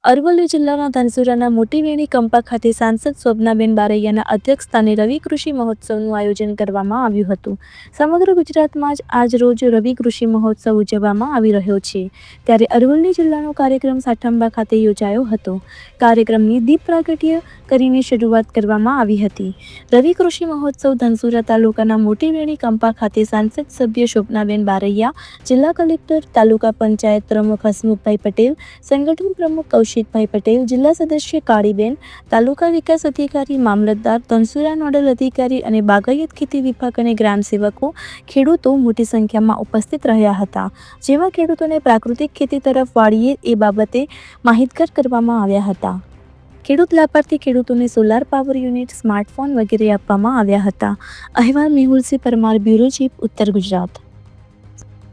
અરવલ્લી જિલ્લાના ધનસુરાના મોટી વેણી કંપા ખાતે સાંસદ શોભનાબેન બારૈયાના અધ્યક્ષસ્થાને રવિ કૃષિ મહોત્સવનું આયોજન કરવામાં આવ્યું હતું. સમગ્ર ગુજરાતમાં આજ રોજ રવિ કૃષિ મહોત્સવ ઉજવવામાં આવી રહ્યો છે, ત્યારે અરવલ્લી જિલ્લાનો કાર્યક્રમ સાઠંબા ખાતે યોજાયો હતો. કાર્યક્રમની દીપ પ્રાગટ્ય કરીને શરૂઆત કરવામાં આવી હતી. રવિ કૃષિ મહોત્સવ ધનસુરા તાલુકાના મોટી વેણી કંપા ખાતે સાંસદ સભ્ય શોભનાબેન બારૈયા, જિલ્લા કલેક્ટર, તાલુકા પંચાયત પ્રમુખ હસમુખભાઈ પટેલ, સંગઠન પ્રમુખ કૌશિકભાઈ પટેલ, જિલ્લા સદસ્ય કાળીબેન, તાલુકા વિકાસ અધિકારી, મામલતદાર, ધનસુરા નોડલ અધિકારી અને બાગાયત ખેતી વિભાગ અને ગ્રામસેવકો, ખેડૂતો મોટી સંખ્યામાં ઉપસ્થિત રહ્યા હતા, જેમાં ખેડૂતોને પ્રાકૃતિક ખેતી તરફ વાળીએ એ બાબતે માહિતગાર કરવામાં આવ્યા હતા. ખેડૂત લાભાર્થી ખેડૂતોને સોલાર પાવર યુનિટ, સ્માર્ટફોન વગેરે આપવામાં આવ્યા હતા. અહેવાલ મેહુલસિંહ પરમાર, બ્યુરો ચીફ, ઉત્તર ગુજરાત.